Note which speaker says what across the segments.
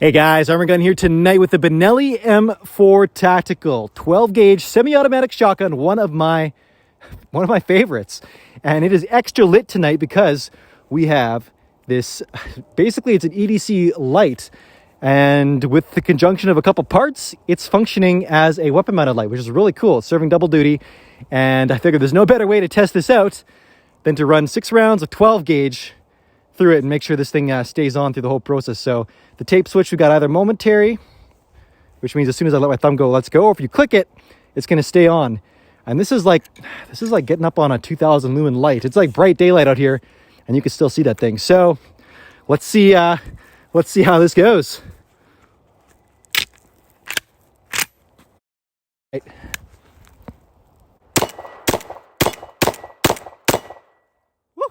Speaker 1: Hey guys, Arm&Gun here tonight with the Benelli M4 Tactical 12 gauge semi-automatic shotgun, one of my favorites. And it is extra lit tonight because we have this, basically it's an EDC light, and with the conjunction of a couple parts, it's functioning as a weapon mounted light, which is really cool. It's serving double duty, and I figured there's no better way to test this out than to run 6 rounds of 12 gauge through it and make sure this thing stays on through the whole process. So the tape switch, we got either momentary, which means as soon as I let my thumb go, let's go, or if you click it, it's going to stay on. And this is like getting up on a 2000 lumen light. It's like bright daylight out here, and you can still see that thing. So let's see how this goes. Right. Woo!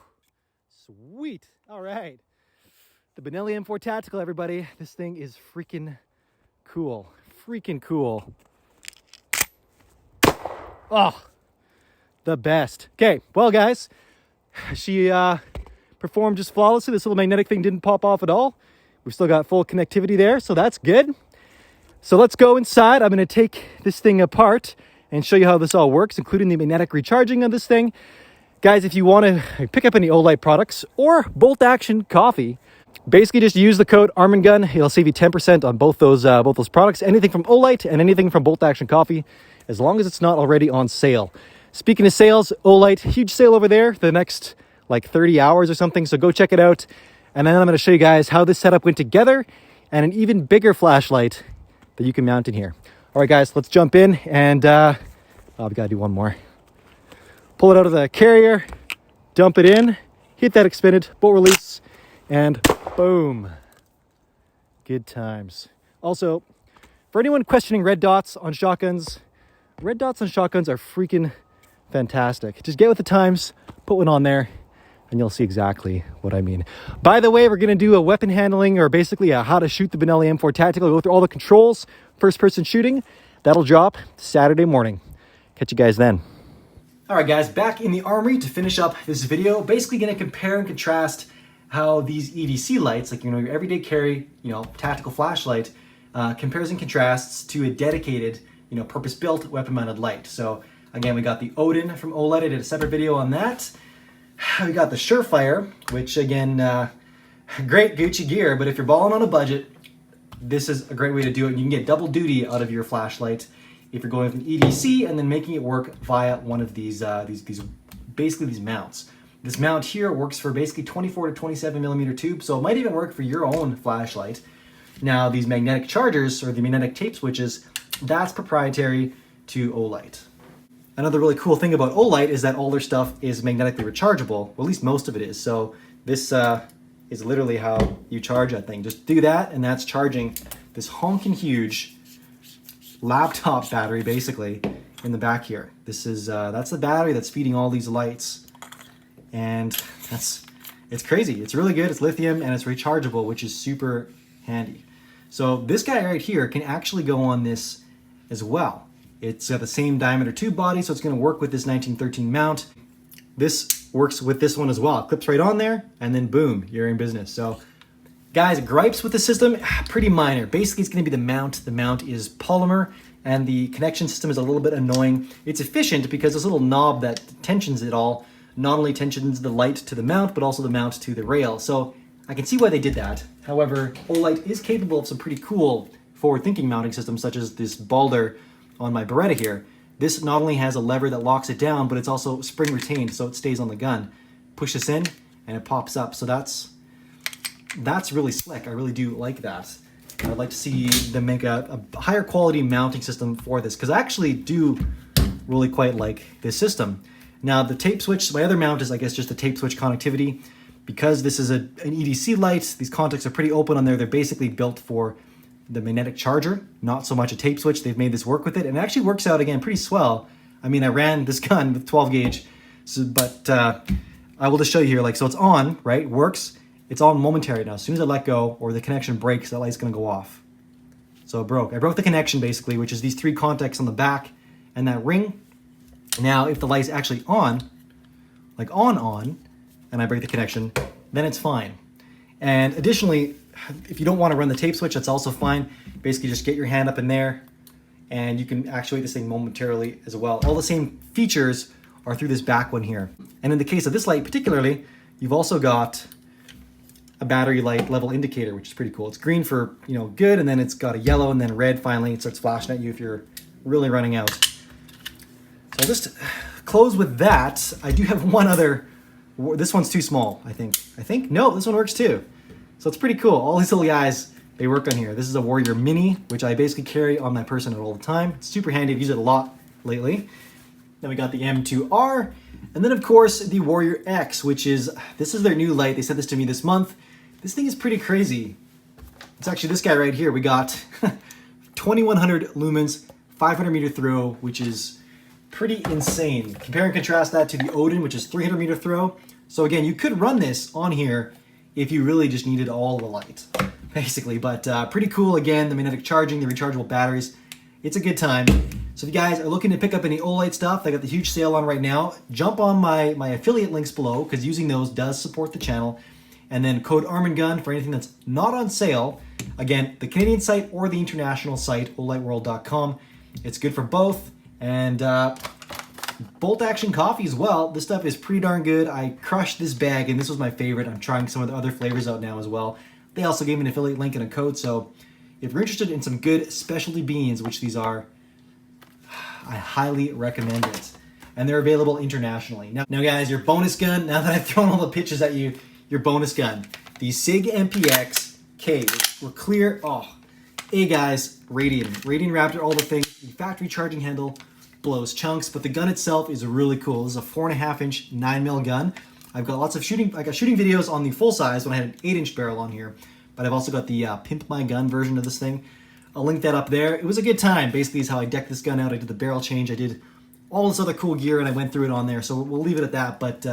Speaker 1: Sweet. All right. The Benelli M4 Tactical, everybody. This thing is freaking cool. Freaking cool. Oh, the best. Okay, well, guys, she performed just flawlessly. This little magnetic thing didn't pop off at all. We've still got full connectivity there, so that's good. So let's go inside. I'm going to take this thing apart and show you how this all works, including the magnetic recharging of this thing. Guys, if you want to pick up any Olight products or bolt action coffee, basically just use the code Arm&Gun. It'll save you 10% on both those products. Anything from Olight and anything from bolt action coffee, as long as it's not already on sale. Speaking of sales, Olight, huge sale over there for the next like 30 hours or something. So go check it out. And then I'm going to show you guys how this setup went together and an even bigger flashlight that you can mount in here. All right, guys, let's jump in. And we got to do one more. Pull it out of the carrier, dump it in, hit that expended bolt release, and boom. Good times. Also, for anyone questioning red dots on shotguns are freaking fantastic. Just get with the times, put one on there, and you'll see exactly what I mean. By the way, we're going to do a weapon handling, or basically how to shoot the Benelli M4 Tactical. Go through all the controls, first-person shooting. That'll drop Saturday morning. Catch you guys then. All right, guys, back in the armory to finish up this video. Basically going to compare and contrast how these EDC lights, like, your everyday carry, tactical flashlight, compares and contrasts to a dedicated, purpose-built weapon-mounted light. So again, we got the Odin from Olight. I did a separate video on that. We got the Surefire, which again, great Gucci gear, but if you're balling on a budget, this is a great way to do it. You can get double duty out of your flashlight if you're going with an EDC and then making it work via one of these mounts. This mount here works for basically 24 to 27 millimeter tube, so it might even work for your own flashlight. Now, these magnetic chargers, or the magnetic tape switches, that's proprietary to Olight. Another really cool thing about Olight is that all their stuff is magnetically rechargeable, well, at least most of it is. So this is literally how you charge that thing. Just do that, and that's charging this honking huge laptop battery, basically, in the back here. This is that's the battery that's feeding all these lights. And it's crazy. It's really good. It's lithium and it's rechargeable, which is super handy. So this guy right here can actually go on this as well. It's got the same diameter tube body, so it's going to work with this 1913 mount. This works with this one as well. It clips right on there, and then boom, you're in business. So guys, gripes with the system, pretty minor. Basically, it's going to be the mount. The mount is polymer, and the connection system is a little bit annoying. It's efficient because this little knob that tensions it all not only tensions the light to the mount, but also the mount to the rail. So I can see why they did that. However, Olight is capable of some pretty cool forward-thinking mounting systems, such as this Balder on my Beretta here. This not only has a lever that locks it down, but it's also spring-retained, so it stays on the gun. Push this in, and it pops up. So that's really slick. I really do like that. I'd like to see them make a higher quality mounting system for this, because I actually do really quite like this system. Now, the tape switch, my other mount is, I guess, just the tape switch connectivity. Because this is an EDC light, these contacts are pretty open on there. They're basically built for the magnetic charger, not so much a tape switch. They've made this work with it, and it actually works out, again, pretty swell. I mean, I ran this gun with 12 gauge, but I will just show you here. So it's on, right? Works. It's on momentary now. As soon as I let go or the connection breaks, that light's going to go off. So it broke. I broke the connection, basically, which is these 3 contacts on the back and that ring. Now, if the light's actually on, like on, and I break the connection, then it's fine. And additionally, If you don't want to run the tape switch, that's also fine. Basically just get your hand up in there and you can actuate this thing momentarily as well. All the same features are through this back one here. And in the case of this light particularly, you've also got a battery light level indicator, which is pretty cool. It's green for, you know, good, and then it's got a yellow and then red finally. It starts flashing at you if you're really running out. So I'll just close with that. I do have one other, this one's too small, I think. No, this one works too. So it's pretty cool. All these little guys, they work on here. This is a Warrior Mini, which I basically carry on my person all the time. It's super handy. I've used it a lot lately. Then we got the M2R, and then of course the Warrior X, which is, this is their new light. They sent this to me this month. This thing is pretty crazy. It's actually this guy right here. We got 2100 lumens, 500 meter throw, which is pretty insane. Compare and contrast that to the Odin, which is 300 meter throw. So again, you could run this on here if you really just needed all the light, basically. But pretty cool. Again, the magnetic charging, the rechargeable batteries. It's a good time. So if you guys are looking to pick up any Olight stuff, they got the huge sale on right now. Jump on my affiliate links below, because using those does support the channel. And then code Arm&Gun for anything that's not on sale. Again, the Canadian site or the international site, olightworld.com. It's good for both. And bolt action coffee as well. This stuff is pretty darn good. I crushed this bag, and this was my favorite. I'm trying some of the other flavors out now as well. They also gave me an affiliate link and a code. So if you're interested in some good specialty beans, which these are, I highly recommend it. And they're available internationally. Now guys, your bonus gun, now that I've thrown all the pitches at you, your bonus gun, the SIG MPX K. We're clear. Oh, hey guys, Radian Raptor, all the things. The factory charging handle blows chunks, but the gun itself is really cool. This is a 4.5-inch 9mm gun. I've got lots of shooting. I got shooting videos on the full size when I had an 8-inch barrel on here, but I've also got the Pimp My Gun version of this thing. I'll link that up there. It was a good time. Basically, is how I decked this gun out. I did the barrel change. I did all this other cool gear, and I went through it on there. So we'll leave it at that. But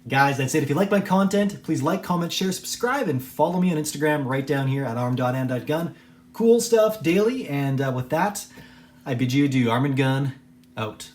Speaker 1: guys, that's it. If you like my content, please like, comment, share, subscribe, and follow me on Instagram right down here at arm.and.gun. Cool stuff daily. And with that, I bid you adieu. Arm&Gun out.